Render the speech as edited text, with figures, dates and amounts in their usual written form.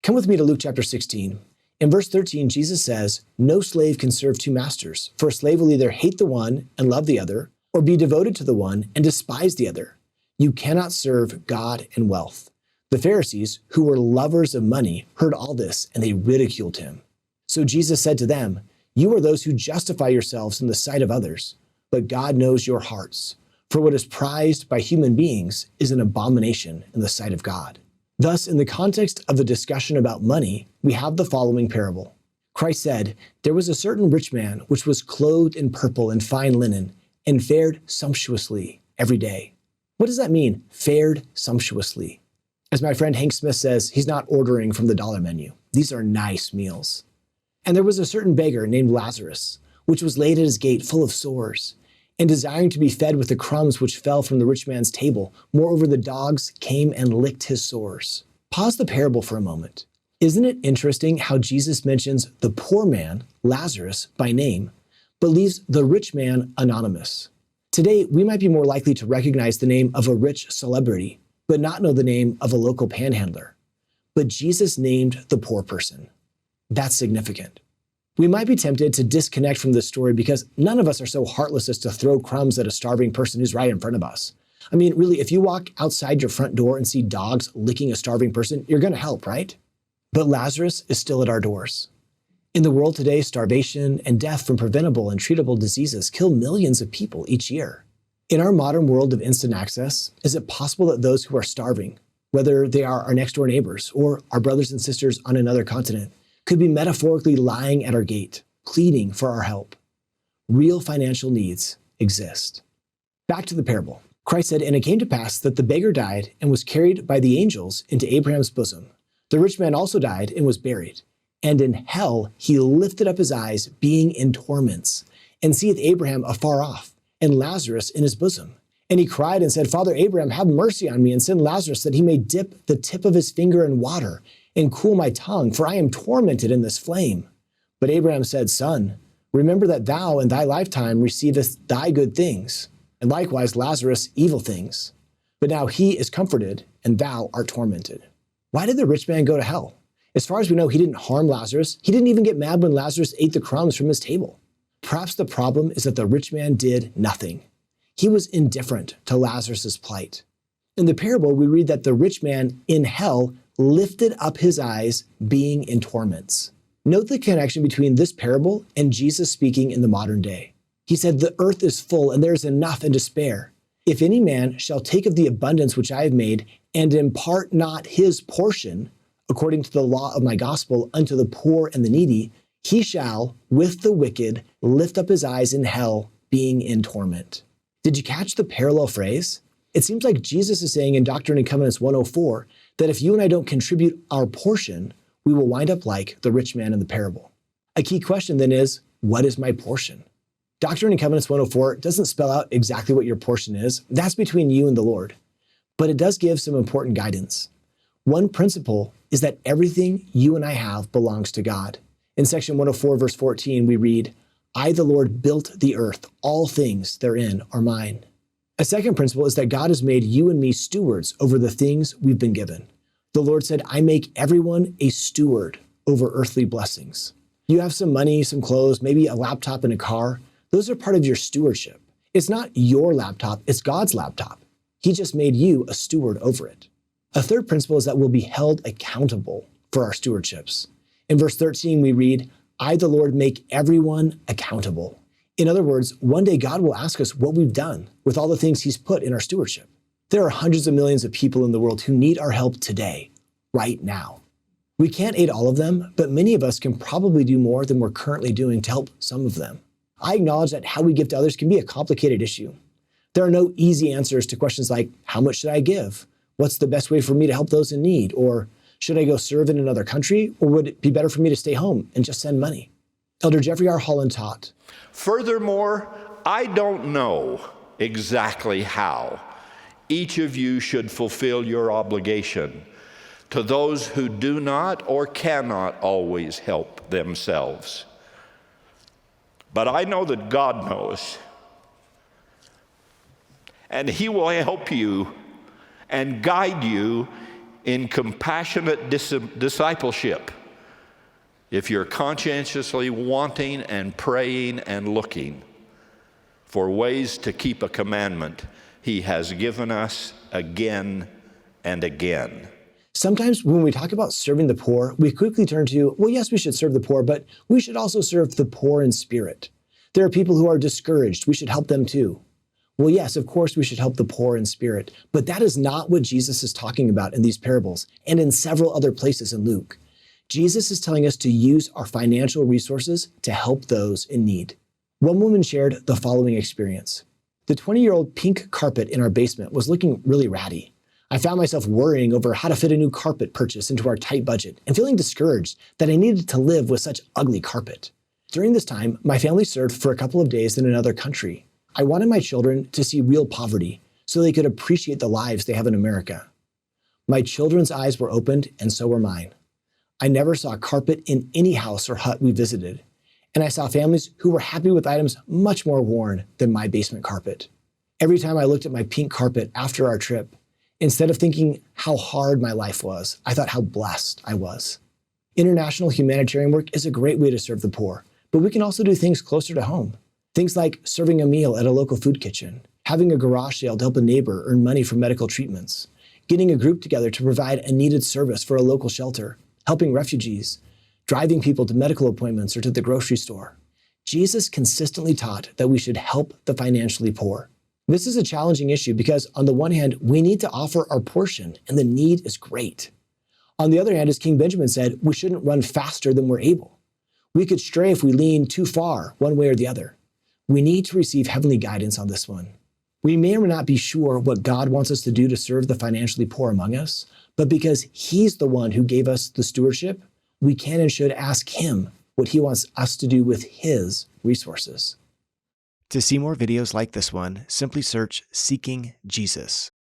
Come with me to Luke chapter 16. In verse 13, Jesus says, "No slave can serve two masters, for a slave will either hate the one and love the other, or be devoted to the one and despise the other. You cannot serve God and wealth." The Pharisees, who were lovers of money, heard all this, and they ridiculed him. So Jesus said to them, "You are those who justify yourselves in the sight of others, but God knows your hearts. For what is prized by human beings is an abomination in the sight of God." Thus, in the context of the discussion about money, we have the following parable. Christ said, "There was a certain rich man which was clothed in purple and fine linen, and fared sumptuously every day." What does that mean, fared sumptuously? As my friend Hank Smith says, he's not ordering from the dollar menu. These are nice meals. "And there was a certain beggar named Lazarus, which was laid at his gate full of sores, and desiring to be fed with the crumbs which fell from the rich man's table. Moreover, the dogs came and licked his sores." Pause the parable for a moment. Isn't it interesting how Jesus mentions the poor man, Lazarus, by name, but leaves the rich man anonymous? Today, we might be more likely to recognize the name of a rich celebrity, but not know the name of a local panhandler. But Jesus named the poor person. That's significant. We might be tempted to disconnect from this story because none of us are so heartless as to throw crumbs at a starving person who's right in front of us. I mean, really, if you walk outside your front door and see dogs licking a starving person, you're going to help, right? But Lazarus is still at our doors. In the world today, starvation and death from preventable and treatable diseases kill millions of people each year. In our modern world of instant access, is it possible that those who are starving, whether they are our next door neighbors or our brothers and sisters on another continent, could be metaphorically lying at our gate, pleading for our help? Real financial needs exist. Back to the parable. Christ said, "And it came to pass that the beggar died and was carried by the angels into Abraham's bosom. The rich man also died and was buried. And in hell he lifted up his eyes, being in torments, and seeth Abraham afar off, and Lazarus in his bosom. And he cried and said, Father Abraham, have mercy on me, and send Lazarus that he may dip the tip of his finger in water and cool my tongue, for I am tormented in this flame. But Abraham said, Son, remember that thou in thy lifetime receivest thy good things, and likewise Lazarus evil things. But now he is comforted, and thou art tormented." Why did the rich man go to hell? As far as we know, he didn't harm Lazarus. He didn't even get mad when Lazarus ate the crumbs from his table. Perhaps the problem is that the rich man did nothing. He was indifferent to Lazarus's plight. In the parable, we read that the rich man in hell lifted up his eyes, being in torments. Note the connection between this parable and Jesus speaking in the modern day. He said, "The earth is full, and there is enough and to spare. If any man shall take of the abundance which I have made, and impart not his portion, according to the law of my gospel, unto the poor and the needy, he shall, with the wicked, lift up his eyes in hell, being in torment." Did you catch the parallel phrase? It seems like Jesus is saying in Doctrine and Covenants 104 that if you and I don't contribute our portion, we will wind up like the rich man in the parable. A key question then is, what is my portion? Doctrine and Covenants 104 doesn't spell out exactly what your portion is. That's between you and the Lord. But it does give some important guidance. One principle is that everything you and I have belongs to God. In section 104, verse 14, we read, I, the Lord, built the earth. All things therein are mine. A second principle is that God has made you and me stewards over the things we've been given. The Lord said, I make everyone a steward over earthly blessings. You have some money, some clothes, maybe a laptop and a car. Those are part of your stewardship. It's not your laptop, it's God's laptop. He just made you a steward over it. A third principle is that we'll be held accountable for our stewardships. In verse 13, we read, I, the Lord, make everyone accountable. In other words, one day God will ask us what we've done with all the things he's put in our stewardship. There are hundreds of millions of people in the world who need our help today, right now. We can't aid all of them, but many of us can probably do more than we're currently doing to help some of them. I acknowledge that how we give to others can be a complicated issue. There are no easy answers to questions like, how much should I give? What's the best way for me to help those in need? Or should I go serve in another country? Or would it be better for me to stay home and just send money? Elder Jeffrey R. Holland taught, Furthermore, I don't know exactly how each of you should fulfill your obligation to those who do not or cannot always help themselves. But I know that God knows, and he will help you and guide you in compassionate discipleship if you're conscientiously wanting and praying and looking for ways to keep a commandment He has given us again and again. Sometimes when we talk about serving the poor, we quickly turn to, well, yes, we should serve the poor, but we should also serve the poor in spirit. There are people who are discouraged. We should help them too. Well, yes, of course, we should help the poor in spirit, but that is not what Jesus is talking about in these parables and in several other places in Luke. Jesus is telling us to use our financial resources to help those in need. One woman shared the following experience. The 20-year-old pink carpet in our basement was looking really ratty. I found myself worrying over how to fit a new carpet purchase into our tight budget and feeling discouraged that I needed to live with such ugly carpet. During this time, my family served for a couple of days in another country. I wanted my children to see real poverty so they could appreciate the lives they have in America. My children's eyes were opened, and so were mine. I never saw carpet in any house or hut we visited, and I saw families who were happy with items much more worn than my basement carpet. Every time I looked at my pink carpet after our trip, instead of thinking how hard my life was, I thought how blessed I was. International humanitarian work is a great way to serve the poor, but we can also do things closer to home. Things like serving a meal at a local food kitchen, having a garage sale to help a neighbor earn money for medical treatments, getting a group together to provide a needed service for a local shelter, helping refugees, driving people to medical appointments or to the grocery store. Jesus consistently taught that we should help the financially poor. This is a challenging issue because, on the one hand, we need to offer our portion, and the need is great. On the other hand, as King Benjamin said, we shouldn't run faster than we're able. We could stray if we lean too far one way or the other. We need to receive heavenly guidance on this one. We may or may not be sure what God wants us to do to serve the financially poor among us, but because He's the one who gave us the stewardship, we can and should ask Him what He wants us to do with His resources. To see more videos like this one, simply search Seeking Jesus.